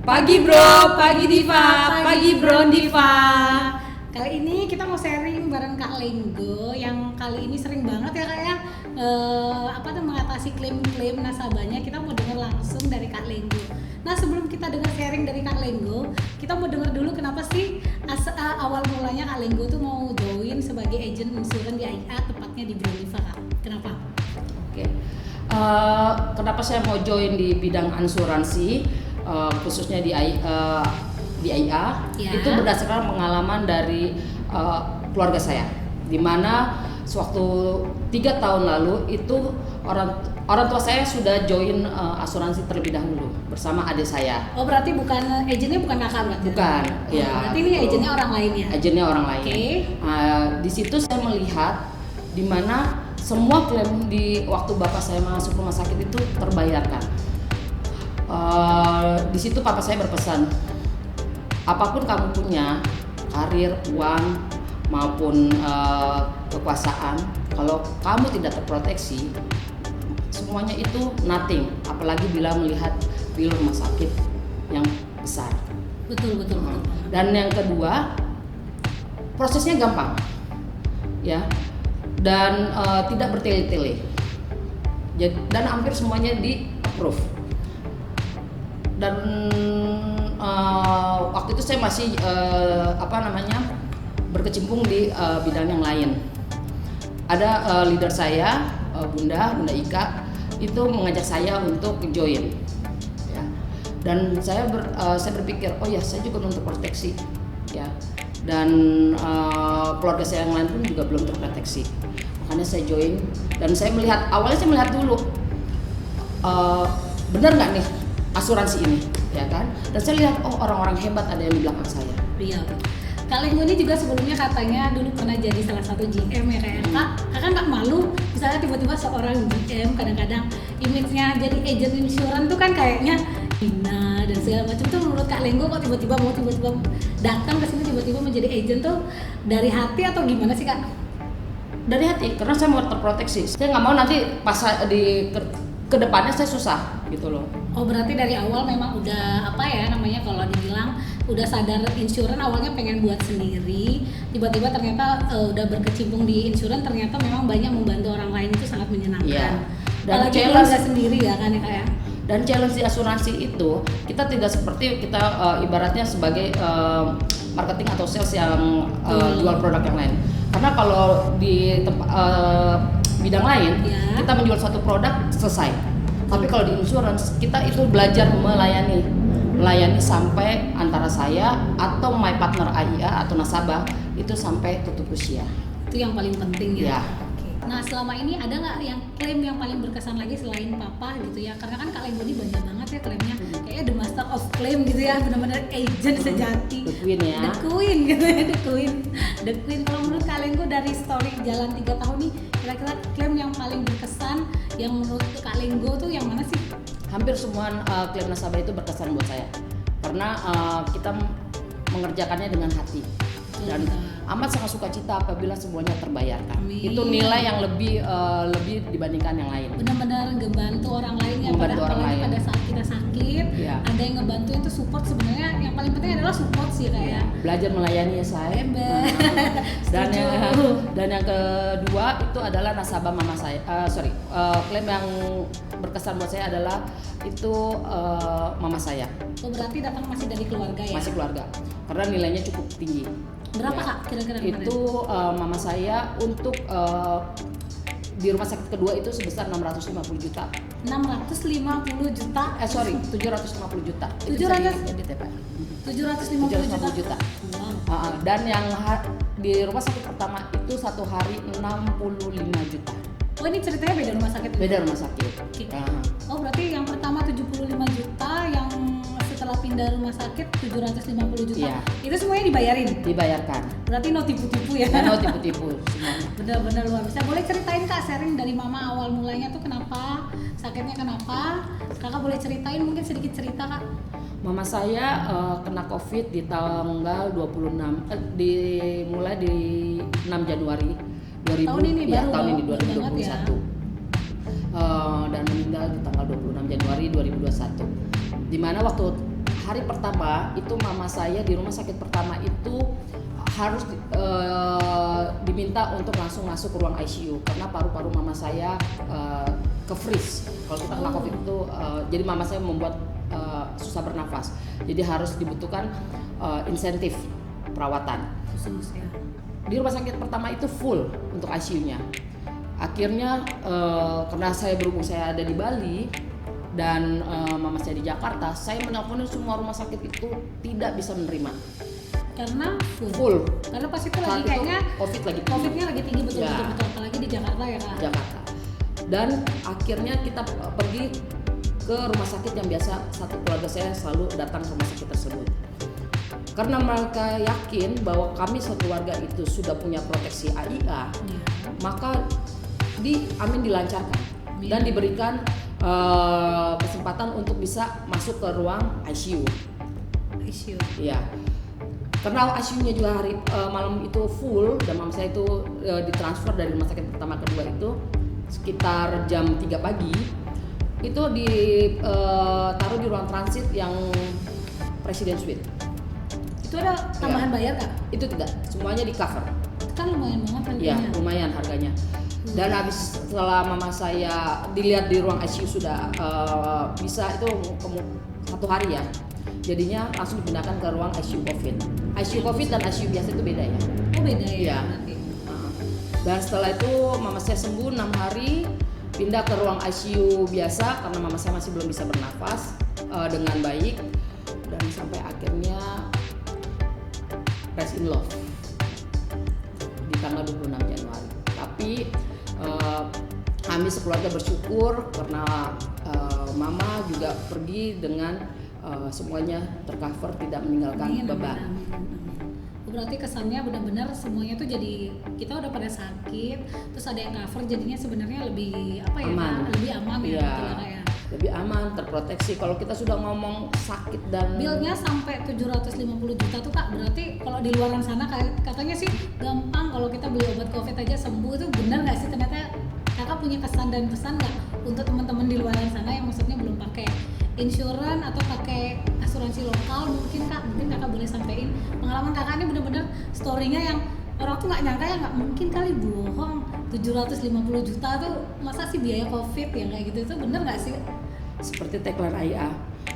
Pagi bro, pagi Diva, pagi bro Diva. Kali ini kita mau sharing bareng Kak Lenggo yang kali ini sering banget ya Kak ya mengatasi klaim-klaim nasabahnya. Kita mau dengar langsung dari Kak Lenggo. Nah sebelum kita dengar sharing dari Kak Lenggo, kita mau dengar dulu kenapa sih awal mulanya Kak Lenggo tuh mau join sebagai agent insurance di AIA, tepatnya di Bro Diva Kak. Kenapa? Oke. Kenapa saya mau join di bidang asuransi, khususnya di AIA? Ya. Itu berdasarkan pengalaman dari keluarga saya, di mana sewaktu 3 tahun lalu itu orang tua saya sudah join asuransi terlebih dahulu bersama adik saya. Oh berarti bukan agennya, bukan kakak berarti? Bukan, ya. Berarti ini agennya orang lain ya? Agennya orang lain. Okay. Di situ saya melihat di mana semua klaim di waktu bapak saya masuk rumah sakit itu terbayarkan. Di situ papa saya berpesan, apapun kamu punya, karir, uang maupun kekuasaan, kalau kamu tidak terproteksi, semuanya itu nothing. Apalagi bila melihat di rumah sakit yang besar. Betul. Dan yang kedua, prosesnya gampang, ya, dan tidak bertele-tele. Dan hampir semuanya di approve. Dan waktu itu saya masih berkecimpung di bidang yang lain. Ada leader saya, Bunda Ika, itu mengajak saya untuk join, ya. Dan saya berpikir, oh ya, saya juga untuk proteksi, ya. Dan keluarga saya yang lain pun juga belum terproteksi, makanya saya join. Dan awalnya saya melihat dulu, benar nggak nih asuransi ini, ya kan? Dan saya lihat, oh, orang-orang hebat ada yang di belakang saya. Iya. Kak Lenggo ini juga sebelumnya katanya dulu pernah jadi salah satu GM ya kayak kakak nggak malu misalnya tiba-tiba seorang GM kadang-kadang image-nya jadi agent insurance tuh kan kayaknya hina dan segala macam tuh. Menurut Kak Lenggo kok tiba-tiba datang ke sini tiba-tiba menjadi agent tuh dari hati atau gimana sih Kak? Dari hati, karena saya mau terproteksi. Saya nggak mau nanti pas ke depannya saya susah gitu loh. Oh berarti dari awal memang udah kalau dibilang udah sadar insurance, awalnya pengen buat sendiri, tiba-tiba ternyata udah berkecimpung di insurance, ternyata memang banyak membantu orang lain, itu sangat menyenangkan. Iya. Dan keluarga sendiri ya kan ya Kak ya. Dan challenge di asuransi itu kita tidak seperti kita ibaratnya sebagai marketing atau sales yang jual produk yang lain. Karena kalau di bidang lain kita menjual suatu produk selesai. Tapi kalau di insurance kita itu belajar melayani sampai antara saya atau my partner AIA atau nasabah itu sampai tutup usia. Itu yang paling penting ya. Ya. Nah selama ini ada nggak yang klaim yang paling berkesan lagi selain papa gitu ya? Karena kan Kak Lenggo ini banyak banget ya klaimnya, kayaknya the master of claim gitu ya, benar-benar agent sejati. The Queen ya. The Queen gitu ya, The Queen. Kalau menurut Kak Lenggo dari story jalan 3 tahun nih, kira-kira klaim yang paling berkesan yang menurut Kak Lenggo tuh yang mana sih? Hampir semua klaim nasabah itu berkesan buat saya, karena kita mengerjakannya dengan hati. Dan amat sangat sukacita apabila semuanya terbayarkan. Amin. Itu nilai yang lebih dibandingkan yang lain. Benar-benar ngebantu orang lain ya, pada saat kita sakit, ya. Ada yang ngebantu itu support. Sebenarnya yang paling penting adalah support sih kayak. Belajar melayani ya saya. Dan yang kedua itu adalah nasabah mama saya. Klaim yang berkesan buat saya adalah itu mama saya. Oh berarti datang masih dari keluarga ya? Masih keluarga, karena nilainya cukup tinggi. Berapa ya. Kak kira-kira? Itu mama saya untuk di rumah sakit kedua itu sebesar 650 juta. 650 juta? 750 juta. 750 juta. Wow. Dan yang di rumah sakit pertama itu satu hari 65 juta. Oh ini ceritanya beda rumah sakit? Beda rumah sakit. Okay. Oh berarti yang pertama 75 juta, yang setelah pindah rumah sakit 750 juta. Iya. Itu semuanya dibayarin? Dibayarkan. Berarti no tipu-tipu ya? No tipu-tipu semuanya. Benar-benar luar biasa. Boleh ceritain Kak, sharing dari mama awal mulanya tuh kenapa? Sakitnya kenapa? Kakak boleh ceritain mungkin sedikit cerita Kak? Mama saya kena COVID di tanggal 26, dimulai di 6 Januari 2000, tahun ini ya, baru tahun ini 2021. Ya. Dan meninggal di tanggal 26 Januari 2021. Di mana waktu hari pertama itu mama saya di rumah sakit pertama itu harus diminta untuk langsung masuk ke ruang ICU karena paru-paru mama saya ke freeze. Kalau kita kena COVID itu, jadi mama saya membuat susah bernafas. Jadi harus dibutuhkan insentif perawatan. Khusus ya. Di rumah sakit pertama itu full untuk ICU-nya. Akhirnya karena saya berhubung saya ada di Bali dan mama saya di Jakarta, saya menelpon semua rumah sakit itu tidak bisa menerima. Karena Full. Karena pas itu Saat lagi kayaknya COVID lagi tinggi. COVID-nya lagi tinggi betul, Ya. betul apalagi di Jakarta ya Kak. Jakarta. Dan akhirnya kita pergi ke rumah sakit yang biasa satu keluarga saya selalu datang ke rumah sakit tersebut. Karena mereka yakin bahwa kami satu keluarga itu sudah punya proteksi AIA, Ya. maka dilancarkan dan diberikan kesempatan untuk bisa masuk ke ruang ICU. ICU. Iya. Karena ICU-nya juga hari malam itu full dan mama saya itu ditransfer dari rumah sakit pertama kedua itu sekitar jam 3 pagi itu ditaruh di ruang transit yang Presiden Suite. Itu ada tambahan bayar Kak? Itu tidak, semuanya di cover. Kan lumayan banget Ya, harganya. lumayan harganya. Dan habis setelah mama saya dilihat di ruang ICU sudah bisa itu satu hari ya. Jadinya langsung dipindahkan ke ruang ICU COVID. ICU COVID dan ICU biasa itu beda ya. Oh beda ya? Iya. Berarti. Dan setelah itu mama saya sembuh 6 hari, pindah ke ruang ICU biasa karena mama saya masih belum bisa bernafas dengan baik dan sampai akhirnya rest in love di tanggal 26 Januari. Tapi kami sekeluarga bersyukur karena mama juga pergi dengan semuanya tercover, tidak meninggalkan Amin, beban. amin, amin. Berarti kesannya benar-benar semuanya tuh jadi kita udah pada sakit, terus ada yang cover jadinya sebenarnya lebih apa ya? Aman. Kak? Lebih aman ya, Iya. betul ya, Kak, ya. Lebih aman, terproteksi. Kalau kita sudah ngomong sakit dan Billnya sampai 750 juta tuh Kak, berarti kalau di luaran sana katanya sih gampang kalau kita beli obat COVID aja sembuh, itu benar nggak sih? Ternyata Kakak punya kesan dan pesan nggak untuk teman-teman di luaran sana yang maksudnya belum pakai insuran atau pakai asuransi lokal, mungkin Kakak boleh sampein pengalaman Kakak ini benar-benar story-nya yang orang tuh nggak nyangka ya, nggak mungkin kali bohong 750 juta tuh masa sih biaya COVID yang kayak gitu, itu bener nggak sih? seperti tagline AIA,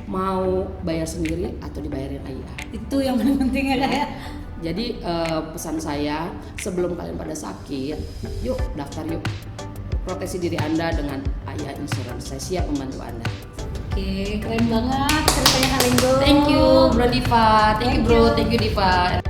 mau bayar sendiri atau dibayarin AIA. Itu yang paling penting ya Kak ya. Jadi pesan saya sebelum kalian pada sakit, yuk daftar yuk, proteksi diri Anda dengan AIA Insurance. Saya siap membantu Anda. Oke, keren banget ceritanya Kak Lenggo. Thank you Bro Diva, thank you Bro, thank you Diva.